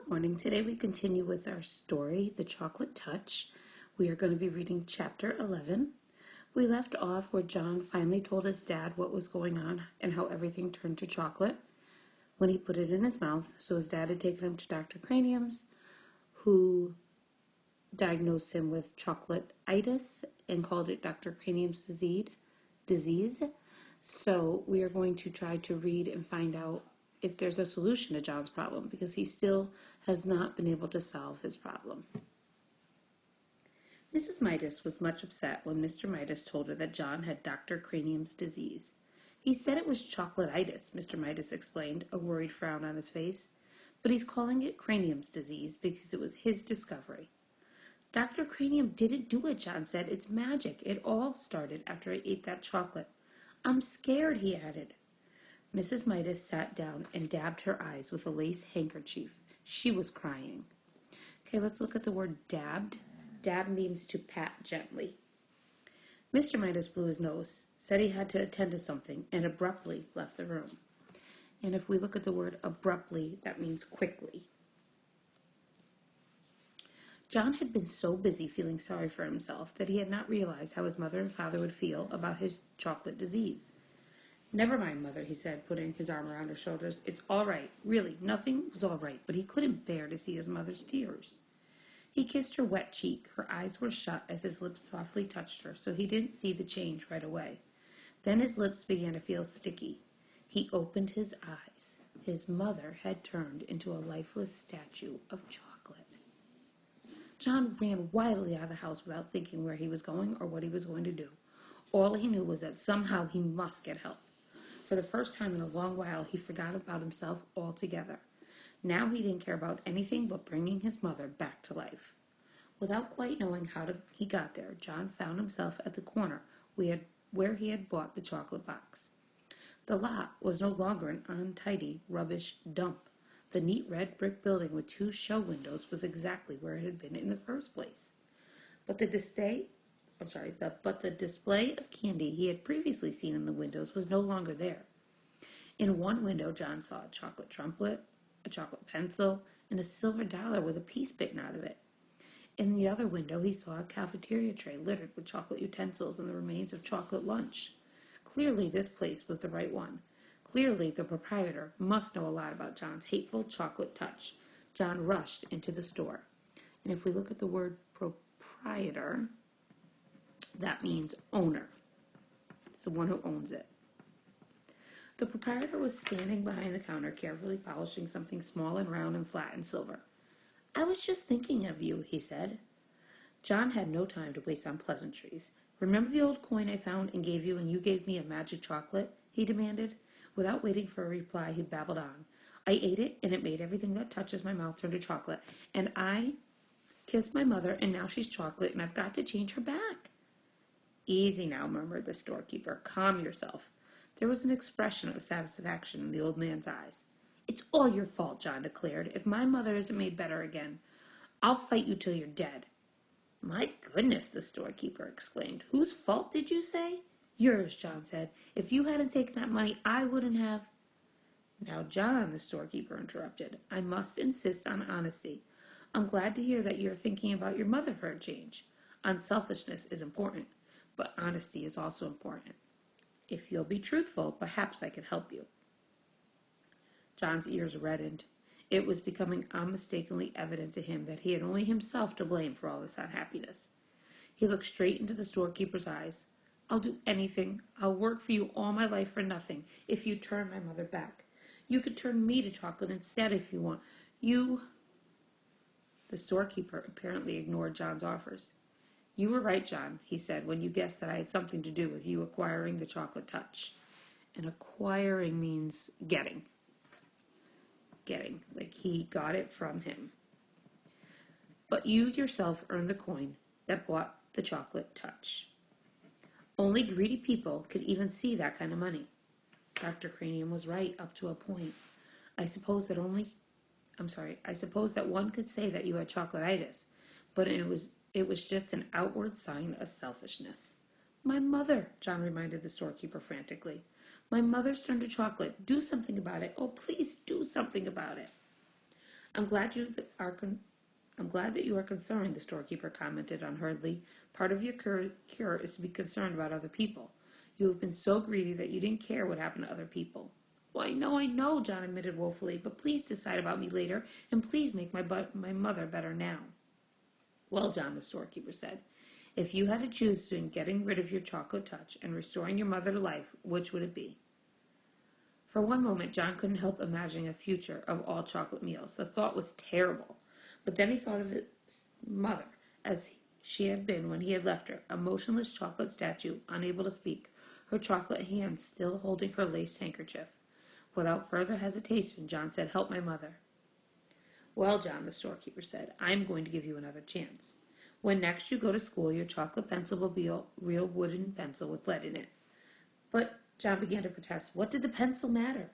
Good morning. Today we continue with our story, The Chocolate Touch. We are going to be reading chapter 11. We left off where John finally told his dad what was going on and how everything turned to chocolate when he put it in his mouth. So his dad had taken him to Dr. Cranium's, who diagnosed him with chocolate-itis and called it Dr. Cranium's disease. So we are going to try to read and find out if there's a solution to John's problem, because he still has not been able to solve his problem. Mrs. Midas was much upset when Mr. Midas told her that John had Dr. Cranium's disease. He said it was chocolate-itis, Mr. Midas explained, a worried frown on his face. But he's calling it Cranium's disease because it was his discovery. Dr. Cranium didn't do it, John said. It's magic. It all started after I ate that chocolate. I'm scared, he added. Mrs. Midas sat down and dabbed her eyes with a lace handkerchief. She was crying. Okay, let's look at the word dabbed. Dab means to pat gently. Mr. Midas blew his nose, said he had to attend to something, and abruptly left the room. And if we look at the word abruptly, that means quickly. John had been so busy feeling sorry for himself that he had not realized how his mother and father would feel about his chocolate disease. Never mind, Mother, he said, putting his arm around her shoulders. It's all right. Really, nothing was all right, but he couldn't bear to see his mother's tears. He kissed her wet cheek. Her eyes were shut as his lips softly touched her, so he didn't see the change right away. Then his lips began to feel sticky. He opened his eyes. His mother had turned into a lifeless statue of chocolate. John ran wildly out of the house without thinking where he was going or what he was going to do. All he knew was that somehow he must get help. For the first time in a long while, he forgot about himself altogether. Now he didn't care about anything but bringing his mother back to life. Without quite knowing how he got there, John found himself at the corner where he had bought the chocolate box. The lot was no longer an untidy rubbish dump. The neat red brick building with 2 show windows was exactly where it had been in the first place. But the display of candy he had previously seen in the windows was no longer there. In one window, John saw a chocolate trumpet, a chocolate pencil, and a silver dollar with a piece bitten out of it. In the other window, he saw a cafeteria tray littered with chocolate utensils and the remains of chocolate lunch. Clearly, this place was the right one. Clearly, the proprietor must know a lot about John's hateful chocolate touch. John rushed into the store. And if we look at the word proprietor, that means owner. It's the one who owns it. The proprietor was standing behind the counter, carefully polishing something small and round and flat and silver. I was just thinking of you, he said. John had no time to waste on pleasantries. Remember the old coin I found and gave you, and you gave me a magic chocolate? He demanded. Without waiting for a reply, he babbled on. I ate it, and it made everything that touches my mouth turn to chocolate. And I kissed my mother, and now she's chocolate, and I've got to change her back. Easy now, murmured the storekeeper. Calm yourself. There was an expression of satisfaction in the old man's eyes. It's all your fault, John declared. If my mother isn't made better again, I'll fight you till you're dead. My goodness, the storekeeper exclaimed. Whose fault did you say? Yours, John said. If you hadn't taken that money, I wouldn't have. Now, John, the storekeeper interrupted, I must insist on honesty. I'm glad to hear that you're thinking about your mother for a change. Unselfishness is important, but honesty is also important. If you'll be truthful, perhaps I can help you. John's ears reddened. It was becoming unmistakably evident to him that he had only himself to blame for all this unhappiness. He looked straight into the storekeeper's eyes. I'll do anything. I'll work for you all my life for nothing if you turn my mother back. You could turn me to chocolate instead if you want. The storekeeper apparently ignored John's offers. You were right, John, he said, when you guessed that I had something to do with you acquiring the chocolate touch. And acquiring means getting. Like he got it from him. But you yourself earned the coin that bought the chocolate touch. Only greedy people could even see that kind of money. Dr. Cranium was right up to a point. I suppose that one could say that you had chocolate-itis, but it was just an outward sign of selfishness. My mother, John reminded the storekeeper frantically. My mother's turned to chocolate. Do something about it. Oh, please do something about it. I'm glad you are I'm glad that you are concerned, the storekeeper commented unhurriedly. Part of your cure is to be concerned about other people. You have been so greedy that you didn't care what happened to other people. Well, I know, John admitted woefully, but please decide about me later, and please make my mother better now. Well, John, the storekeeper said, if you had to choose between getting rid of your chocolate touch and restoring your mother to life, which would it be? For one moment, John couldn't help imagining a future of all chocolate meals. The thought was terrible. But then he thought of his mother, as she had been when he had left her, a motionless chocolate statue, unable to speak, her chocolate hands still holding her lace handkerchief. Without further hesitation, John said, help my mother. Well, John, the storekeeper said, I'm going to give you another chance. When next you go to school, your chocolate pencil will be a real wooden pencil with lead in it. But John began to protest. What did the pencil matter?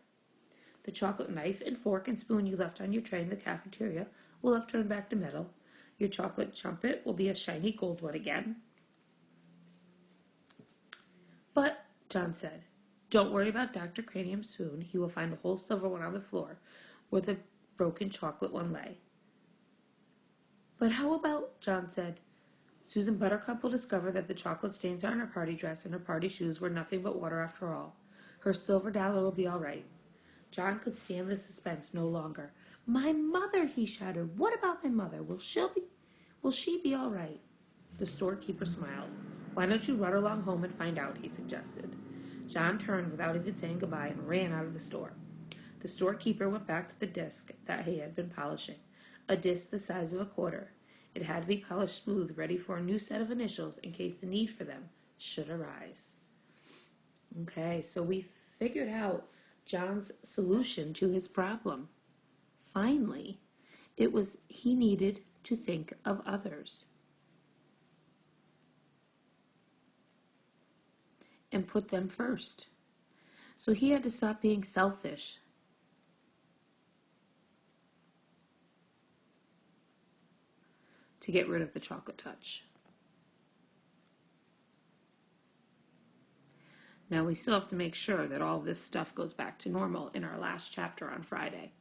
The chocolate knife and fork and spoon you left on your tray in the cafeteria will have turned back to metal. Your chocolate trumpet will be a shiny gold one again. But, John said, don't worry about Dr. Cranium's spoon. He will find a whole silver one on the floor where the broken chocolate one lay. But how about, John said, Susan Buttercup will discover that the chocolate stains on her party dress and her party shoes were nothing but water after all. Her silver dollar will be all right. John could stand the suspense no longer. My mother, he shouted. What about my mother? Will she be all right? The storekeeper smiled. Why don't you run along home and find out, he suggested. John turned without even saying goodbye and ran out of the store. The storekeeper went back to the disc that he had been polishing, a disc the size of a quarter. It had to be polished smooth, ready for a new set of initials in case the need for them should arise. Okay, so we figured out John's solution to his problem. Finally, it was he needed to think of others and put them first. So he had to stop being selfish to get rid of the chocolate touch. Now we still have to make sure that all this stuff goes back to normal in our last chapter on Friday.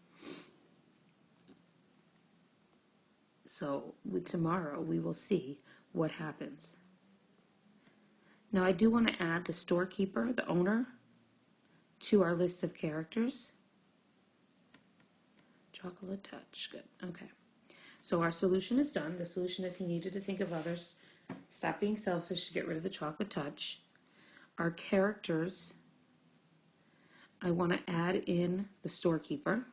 So tomorrow we will see what happens. Now I do want to add the storekeeper, the owner, to our list of characters. Chocolate touch, good, okay. So our solution is done. The solution is he needed to think of others, stop being selfish to get rid of the chocolate touch. Our characters, I want to add in the storekeeper,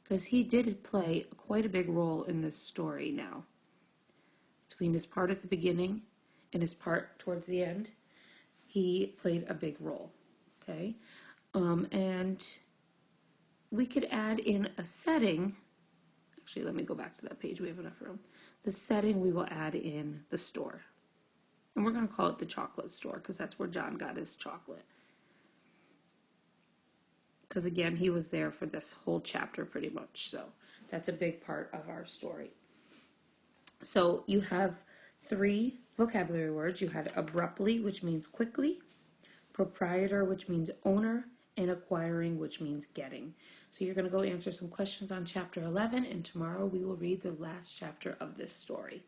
because he did play quite a big role in this story now. Between his part at the beginning and his part towards the end, he played a big role, okay? And we could add in a setting. Actually, let me go back to that page. We have enough room. The setting, we will add in the store. And we're going to call it the chocolate store because that's where John got his chocolate. Because again, he was there for this whole chapter pretty much. So that's a big part of our story. So you have 3 vocabulary words. You had abruptly, which means quickly, proprietor, which means owner, and acquiring, which means getting. So you're going to go answer some questions on chapter 11, and tomorrow we will read the last chapter of this story.